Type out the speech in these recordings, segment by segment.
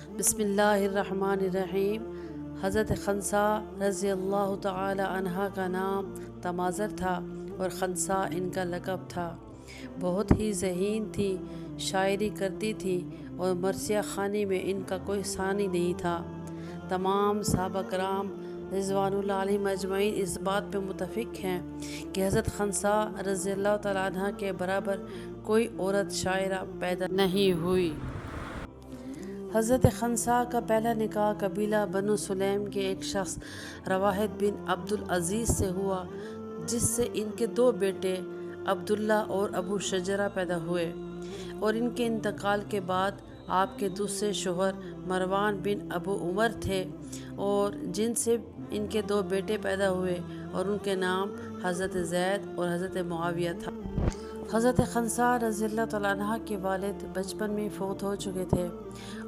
بسم اللہ الرحمن الرحیم۔ حضرت خنسا رضی اللہ تعالی عنہ کا نام تمازر تھا اور خنسا ان کا لقب تھا۔ بہت ہی ذہین تھی، شاعری کرتی تھی اور مرثیہ خوانی میں ان کا کوئی ثانی نہیں تھا۔ تمام صحابہ کرام رضوان اللہ علیہم اجمعین اس بات پہ متفق ہیں کہ حضرت خنسا رضی اللہ تعالی عنہ کے برابر کوئی عورت شاعرہ پیدا نہیں ہوئی۔ حضرت خنسا کا پہلا نکاح قبیلہ بنو سلیم کے ایک شخص رواحت بن عبدالعزیز سے ہوا، جس سے ان کے دو بیٹے عبداللہ اور ابو شجرہ پیدا ہوئے، اور ان کے انتقال کے بعد آپ کے دوسرے شوہر مروان بن ابو عمر تھے، اور جن سے ان کے دو بیٹے پیدا ہوئے، اور ان کے نام حضرت زید اور حضرت معاویہ تھا۔ حضرت خنسا رضی اللہ تعالیٰ عنہ کے والد بچپن میں فوت ہو چکے تھے،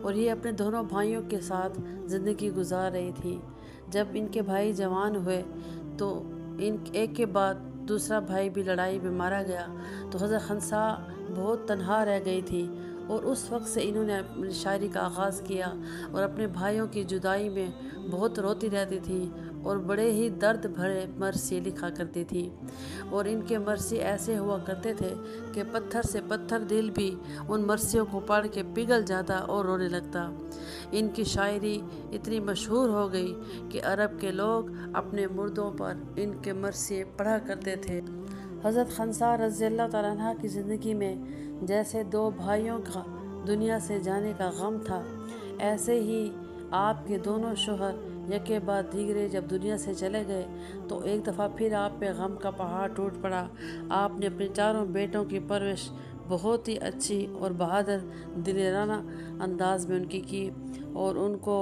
اور یہ اپنے دونوں بھائیوں کے ساتھ زندگی گزار رہی تھی۔ جب ان کے بھائی جوان ہوئے تو ایک کے بعد دوسرا بھائی بھی لڑائی میں مارا گیا، تو حضرت خنسا بہت تنہا رہ گئی تھی، اور اس وقت سے انہوں نے اپنی شاعری کا آغاز کیا، اور اپنے بھائیوں کی جدائی میں بہت روتی رہتی تھی اور بڑے ہی درد بھرے مرثیے لکھا کرتی تھی، اور ان کے مرثیے ایسے ہوا کرتے تھے کہ پتھر سے پتھر دل بھی ان مرثیوں کو پڑھ کے پگھل جاتا اور رونے لگتا۔ ان کی شاعری اتنی مشہور ہو گئی کہ عرب کے لوگ اپنے مردوں پر ان کے مرثیے پڑھا کرتے تھے۔ حضرت خنسا رضی اللہ تعالیٰ عنہ کی زندگی میں جیسے دو بھائیوں کا دنیا سے جانے کا غم تھا، ایسے ہی آپ کے دونوں شوہر یکے بعد دیگرے جب دنیا سے چلے گئے تو ایک دفعہ پھر آپ پہ غم کا پہاڑ ٹوٹ پڑا۔ آپ نے اپنے چاروں بیٹوں کی پرورش بہت ہی اچھی اور بہادر دلیرانہ انداز میں ان کی، اور ان کو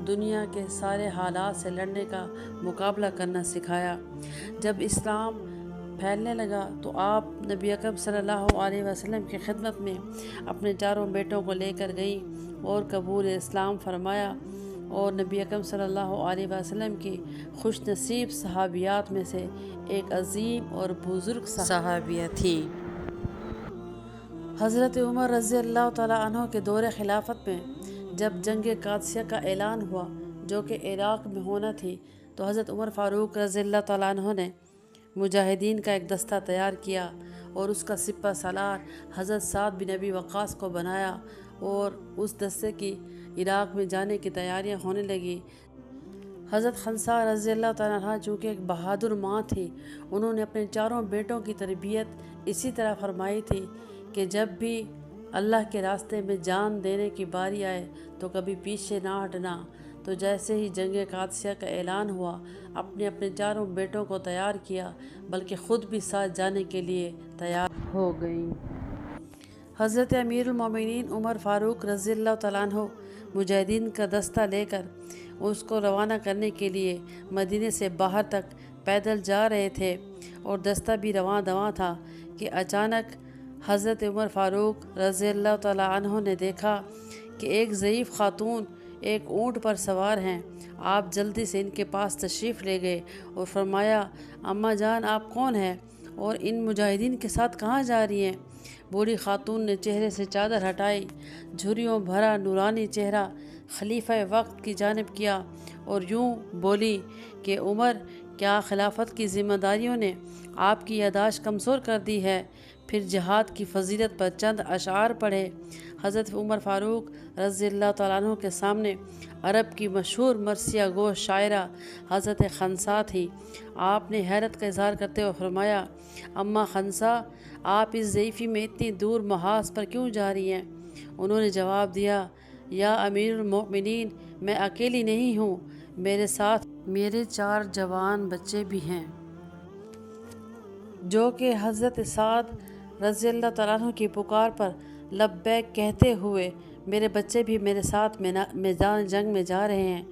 دنیا کے سارے حالات سے لڑنے کا مقابلہ کرنا سکھایا۔ جب اسلام پھیلنے لگا تو آپ نبی اکرم صلی اللہ علیہ وسلم کی خدمت میں اپنے چاروں بیٹوں کو لے کر گئیں اور قبول اسلام فرمایا، اور نبی اکرم صلی اللہ علیہ وسلم کی خوش نصیب صحابیات میں سے ایک عظیم اور بزرگ صحابیہ تھیں۔ حضرت عمر رضی اللہ تعالیٰ عنہ کے دور خلافت میں جب جنگ قادسیہ کا اعلان ہوا، جو کہ عراق میں ہونا تھی، تو حضرت عمر فاروق رضی اللہ تعالیٰ عنہ نے مجاہدین کا ایک دستہ تیار کیا، اور اس کا سپہ سالار حضرت سعد بن ابی وقاص کو بنایا، اور اس دستے کی عراق میں جانے کی تیاریاں ہونے لگی۔ حضرت خنسا رضی اللہ تعالیٰ عنہ چونکہ ایک بہادر ماں تھی، انہوں نے اپنے چاروں بیٹوں کی تربیت اسی طرح فرمائی تھی کہ جب بھی اللہ کے راستے میں جان دینے کی باری آئے تو کبھی پیچھے نہ ہٹنا۔ تو جیسے ہی جنگ قادسیہ کا اعلان ہوا، اپنے چاروں بیٹوں کو تیار کیا، بلکہ خود بھی ساتھ جانے کے لیے تیار ہو گئیں۔ حضرت امیر المومنین عمر فاروق رضی اللہ تعالیٰ عنہ مجاہدین کا دستہ لے کر اس کو روانہ کرنے کے لیے مدینے سے باہر تک پیدل جا رہے تھے، اور دستہ بھی رواں دواں تھا کہ اچانک حضرت عمر فاروق رضی اللہ تعالیٰ عنہ نے دیکھا کہ ایک ضعیف خاتون ایک اونٹ پر سوار ہیں۔ آپ جلدی سے ان کے پاس تشریف لے گئے اور فرمایا، اماں جان آپ کون ہیں اور ان مجاہدین کے ساتھ کہاں جا رہی ہیں؟ بوڑھی خاتون نے چہرے سے چادر ہٹائی، جھریوں بھرا نورانی چہرہ خلیفہ وقت کی جانب کیا، اور یوں بولی کہ عمر، کیا خلافت کی ذمہ داریوں نے آپ کی یادداشت کمزور کر دی ہے؟ پھر جہاد کی فضیلت پر چند اشعار پڑھے۔ حضرت عمر فاروق رضی اللہ تعالیٰ عنہ کے سامنے عرب کی مشہور مرثیہ گو شاعرہ حضرت خنسا تھی۔ آپ نے حیرت کا اظہار کرتے ہوئے فرمایا، اماں خنسا، آپ اس ضعیفی میں اتنی دور محاذ پر کیوں جا رہی ہیں؟ انہوں نے جواب دیا، یا امیر المؤمنین، میں اکیلی نہیں ہوں، میرے ساتھ میرے 4 جوان بچے بھی ہیں، جو کہ حضرت سعد رضی اللہ تعالیٰ عنہ کی پکار پر لبیک کہتے ہوئے میرے بچے بھی میرے ساتھ میدان جنگ میں جا رہے ہیں۔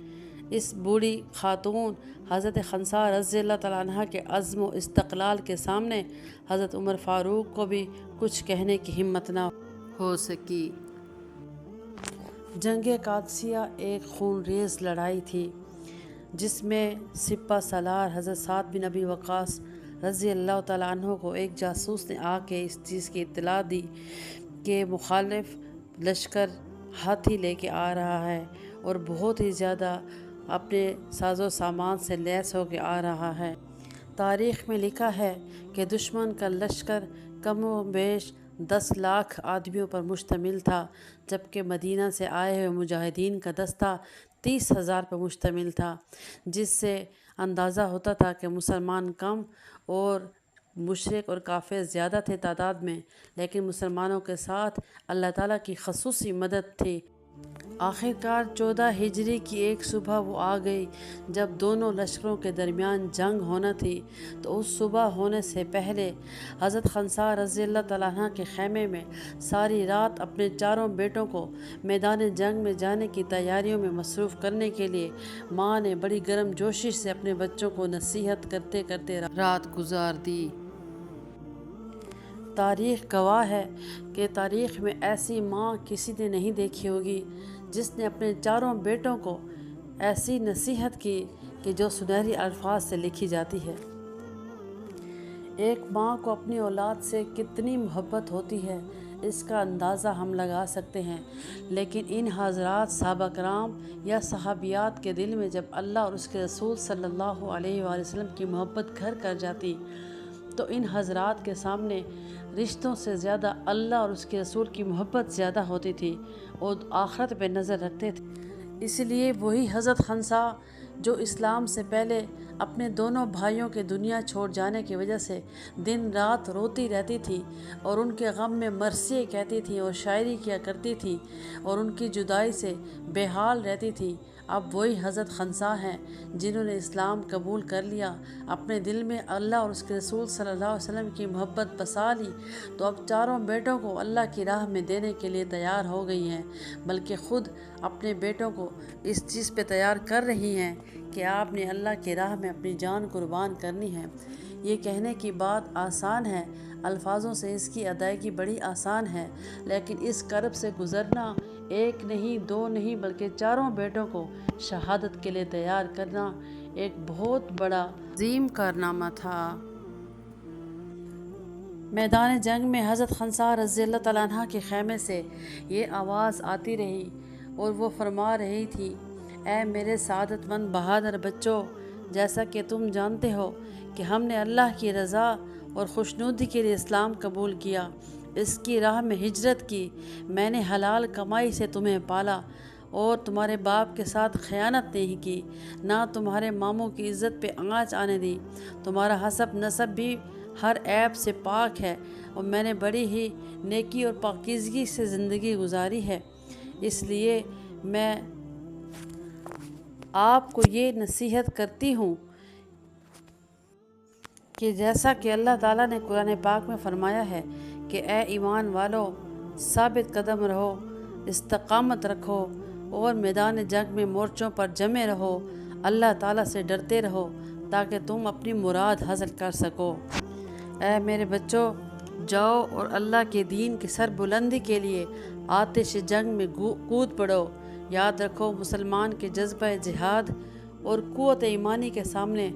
اس بوڑھی خاتون حضرت خنسا رضی اللہ تعالیٰ عنہ کے عزم و استقلال کے سامنے حضرت عمر فاروق کو بھی کچھ کہنے کی ہمت نہ ہو سکی۔ جنگ قادسیہ ایک خونریز لڑائی تھی، جس میں سپہ سالار حضرت سعد بن ابی وقاص رضی اللہ تعالیٰ عنہ کو ایک جاسوس نے آ کے اس چیز کی اطلاع دی کہ مخالف لشکر ہاتھی لے کے آ رہا ہے اور بہت ہی زیادہ اپنے ساز و سامان سے لیس ہو کے آ رہا ہے۔ تاریخ میں لکھا ہے کہ دشمن کا لشکر کم و بیش 10 لاکھ آدمیوں پر مشتمل تھا، جبکہ مدینہ سے آئے ہوئے مجاہدین کا دستہ 30,000 پر مشتمل تھا، جس سے اندازہ ہوتا تھا کہ مسلمان کم اور مشرک اور کافر زیادہ تھے تعداد میں، لیکن مسلمانوں کے ساتھ اللہ تعالیٰ کی خصوصی مدد تھی۔ آخرکار 14 ہجری کی ایک صبح وہ آ گئی جب دونوں لشکروں کے درمیان جنگ ہونا تھی، تو اس صبح ہونے سے پہلے حضرت خنسا رضی اللہ تعالیٰ عنہ کے خیمے میں ساری رات اپنے چاروں بیٹوں کو میدان جنگ میں جانے کی تیاریوں میں مصروف کرنے کے لیے ماں نے بڑی گرم جوشی سے اپنے بچوں کو نصیحت کرتے کرتے رات گزار دی۔ تاریخ گواہ ہے کہ تاریخ میں ایسی ماں کسی نے نہیں دیکھی ہوگی جس نے اپنے چاروں بیٹوں کو ایسی نصیحت کی کہ جو سنہری الفاظ سے لکھی جاتی ہے۔ ایک ماں کو اپنی اولاد سے کتنی محبت ہوتی ہے اس کا اندازہ ہم لگا سکتے ہیں، لیکن ان حضرات صحابہ کرام یا صحابیات کے دل میں جب اللہ اور اس کے رسول صلی اللہ علیہ وآلہ وسلم کی محبت گھر کر جاتی تو ان حضرات کے سامنے رشتوں سے زیادہ اللہ اور اس کے رسول کی محبت زیادہ ہوتی تھی اور آخرت پہ نظر رکھتے تھے۔ اس لیے وہی حضرت خنسا جو اسلام سے پہلے اپنے دونوں بھائیوں کے دنیا چھوڑ جانے کی وجہ سے دن رات روتی رہتی تھی اور ان کے غم میں مرثیے کہتی تھی اور شاعری کیا کرتی تھی اور ان کی جدائی سے بے حال رہتی تھی، اب وہی حضرت خنسا ہیں جنہوں نے اسلام قبول کر لیا، اپنے دل میں اللہ اور اس کے رسول صلی اللہ علیہ وسلم کی محبت بسا لی، تو اب چاروں بیٹوں کو اللہ کی راہ میں دینے کے لیے تیار ہو گئی ہیں، بلکہ خود اپنے بیٹوں کو اس چیز پہ تیار کر رہی ہیں کہ آپ نے اللہ کی راہ میں اپنی جان قربان کرنی ہے۔ یہ کہنے کی بات آسان ہے، الفاظوں سے اس کی ادائیگی بڑی آسان ہے، لیکن اس کرب سے گزرنا ایک نہیں دو نہیں بلکہ چاروں بیٹوں کو شہادت کے لیے تیار کرنا ایک بہت بڑا عظیم کارنامہ تھا۔ میدان جنگ میں حضرت خنسا رضی اللہ تعالیٰ عنہ کے خیمے سے یہ آواز آتی رہی اور وہ فرما رہی تھی، اے میرے سعادت مند بہادر بچوں، جیسا کہ تم جانتے ہو کہ ہم نے اللہ کی رضا اور خوشنودی کے لیے اسلام قبول کیا، اس کی راہ میں ہجرت کی، میں نے حلال کمائی سے تمہیں پالا اور تمہارے باپ کے ساتھ خیانت نہیں کی، نہ تمہارے ماموں کی عزت پہ آنچ آنے دی، تمہارا حسب نسب بھی ہر عیب سے پاک ہے اور میں نے بڑی ہی نیکی اور پاکیزگی سے زندگی گزاری ہے۔ اس لیے میں آپ کو یہ نصیحت کرتی ہوں کہ جیسا کہ اللہ تعالیٰ نے قرآن پاک میں فرمایا ہے کہ اے ایمان والو، ثابت قدم رہو، استقامت رکھو اور میدان جنگ میں مورچوں پر جمے رہو، اللہ تعالیٰ سے ڈرتے رہو تاکہ تم اپنی مراد حاصل کر سکو۔ اے میرے بچوں، جاؤ اور اللہ کے دین کی سر بلندی کے لیے آتش جنگ میں کود پڑو۔ یاد رکھو، مسلمان کے جذبہ جہاد اور قوت ایمانی کے سامنے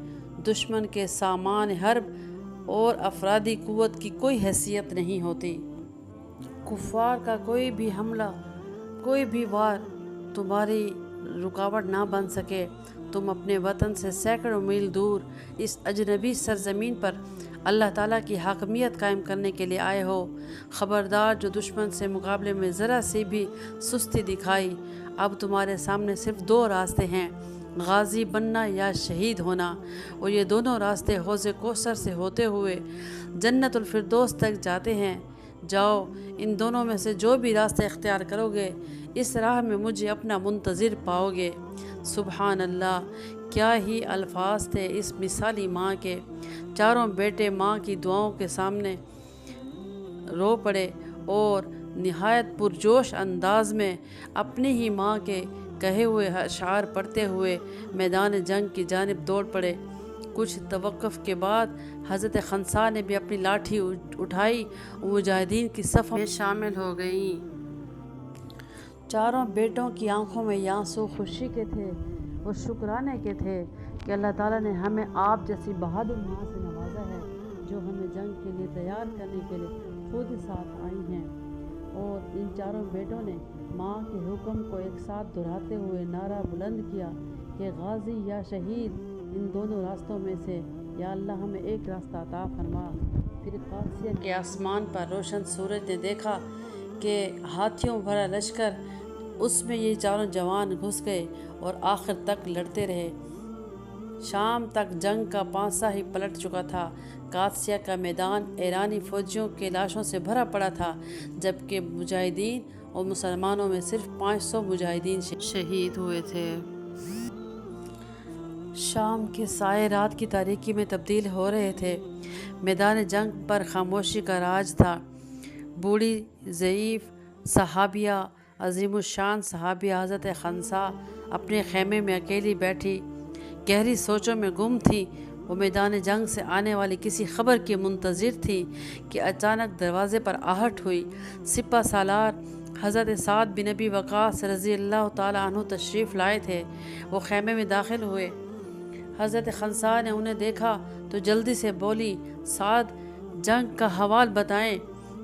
دشمن کے سامان حرب اور افرادی قوت کی کوئی حیثیت نہیں ہوتی۔ کفار کا کوئی بھی حملہ، کوئی بھی وار تمہاری رکاوٹ نہ بن سکے۔ تم اپنے وطن سے سینکڑوں میل دور اس اجنبی سرزمین پر اللہ تعالیٰ کی حاکمیت قائم کرنے کے لیے آئے ہو۔ خبردار، جو دشمن سے مقابلے میں ذرا سی بھی سستی دکھائی، اب تمہارے سامنے صرف 2 راستے ہیں، غازی بننا یا شہید ہونا، اور یہ دونوں راستے حوض کوثر سے ہوتے ہوئے جنت الفردوس تک جاتے ہیں۔ جاؤ، ان دونوں میں سے جو بھی راستے اختیار کرو گے، اس راہ میں مجھے اپنا منتظر پاؤ گے۔ سبحان اللہ، کیا ہی الفاظ تھے اس مثالی ماں کے۔ چاروں بیٹے ماں کی دعاؤں کے سامنے رو پڑے اور نہایت پرجوش انداز میں اپنی ہی ماں کے کہے ہوئے اشعار پڑھتے ہوئے میدان جنگ کی جانب دوڑ پڑے۔ کچھ توقف کے بعد حضرت خنسا نے بھی اپنی لاٹھی اٹھائی اور مجاہدین کی صف میں شامل ہو گئیں۔ چاروں بیٹوں کی آنکھوں میں یہ آنسو خوشی کے تھے اور شکرانے کے تھے کہ اللہ تعالیٰ نے ہمیں آپ جیسی بہادر ماں سے نوازا ہے جو ہمیں جنگ کے لیے تیار کرنے کے لیے خود ساتھ آئی ہیں۔ اور ان چاروں بیٹوں نے ماں کے حکم کو ایک ساتھ دہراتے ہوئے نعرہ بلند کیا کہ غازی یا شہید، ان دونوں راستوں میں سے یا اللہ ہمیں ایک راستہ عطا فرما۔ پھر قادسیہ کے آسمان پر روشن سورج نے دیکھا کہ ہاتھیوں بھرا لشکر، اس میں یہ چاروں جوان گھس گئے اور آخر تک لڑتے رہے۔ شام تک جنگ کا پانسہ ہی پلٹ چکا تھا۔ قادسیہ کا میدان ایرانی فوجیوں کے لاشوں سے بھرا پڑا تھا، جبکہ مجاہدین اور مسلمانوں میں صرف 500 مجاہدین شہید ہوئے تھے۔ شام کے سائے رات کی تاریکی میں تبدیل ہو رہے تھے۔ میدان جنگ پر خاموشی کا راج تھا۔ بوڑھی ضعیف صحابیہ، عظیم الشان صحابیہ حضرت خنسا اپنے خیمے میں اکیلی بیٹھی گہری سوچوں میں گم تھی۔ وہ میدان جنگ سے آنے والی کسی خبر کی منتظر تھی کہ اچانک دروازے پر آہٹ ہوئی۔ سپہ سالار حضرت سعد بن ابی وقاص رضی اللہ تعالیٰ عنہ تشریف لائے تھے۔ وہ خیمے میں داخل ہوئے۔ حضرت خنسا نے انہیں دیکھا تو جلدی سے بولی، سعد، جنگ کا حوال بتائیں۔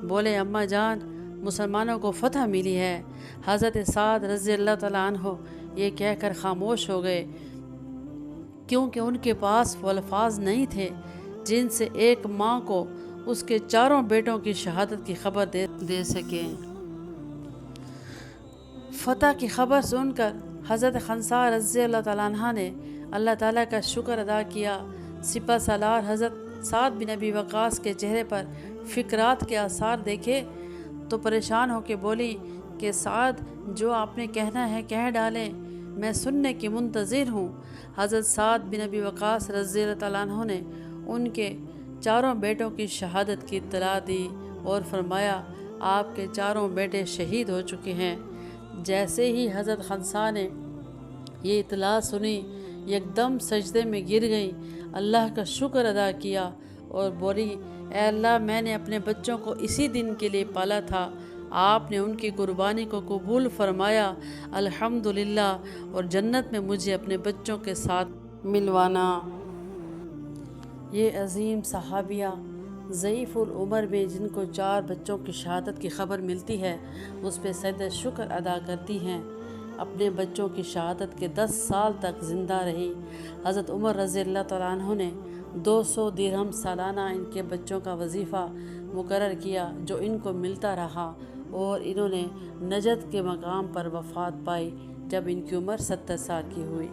بولے، اماں جان، مسلمانوں کو فتح ملی ہے۔ حضرت سعد رضی اللہ تعالیٰ عنہ یہ کہہ کر خاموش ہو گئے، کیونکہ ان کے پاس وہ الفاظ نہیں تھے جن سے ایک ماں کو اس کے چاروں بیٹوں کی شہادت کی خبر دے سکیں۔ فتح کی خبر سن کر حضرت خنسا رضی اللہ تعالیٰ عنہ نے اللہ تعالیٰ کا شکر ادا کیا۔ سپہ سالار حضرت سعد بن ابی وقاص کے چہرے پر فکرات کے آثار دیکھے تو پریشان ہو کے بولی کہ سعد، جو آپ نے کہنا ہے کہہ ڈالیں، میں سننے کی منتظر ہوں۔ حضرت سعد بن ابی وقاص رضی اللہ تعالیٰ عنہ نے ان کے چاروں بیٹوں کی شہادت کی اطلاع دی اور فرمایا، آپ کے چاروں بیٹے شہید ہو چکے ہیں۔ جیسے ہی حضرت خنسا نے یہ اطلاع سنی، یکدم سجدے میں گر گئیں، اللہ کا شکر ادا کیا اور بولی، اے اللہ، میں نے اپنے بچوں کو اسی دن کے لیے پالا تھا، آپ نے ان کی قربانی کو قبول فرمایا، الحمدللہ، اور جنت میں مجھے اپنے بچوں کے ساتھ ملوانا۔ یہ عظیم صحابیہ ضعیف العمر میں جن کو 4 بچوں کی شہادت کی خبر ملتی ہے، اس پہ سجدہ شکر ادا کرتی ہیں۔ اپنے بچوں کی شہادت کے 10 سال تک زندہ رہی۔ حضرت عمر رضی اللہ تعالیٰ عنہ نے 200 درہم سالانہ ان کے بچوں کا وظیفہ مقرر کیا، جو ان کو ملتا رہا، اور انہوں نے نجد کے مقام پر وفات پائی جب ان کی عمر 70 سال کی ہوئی۔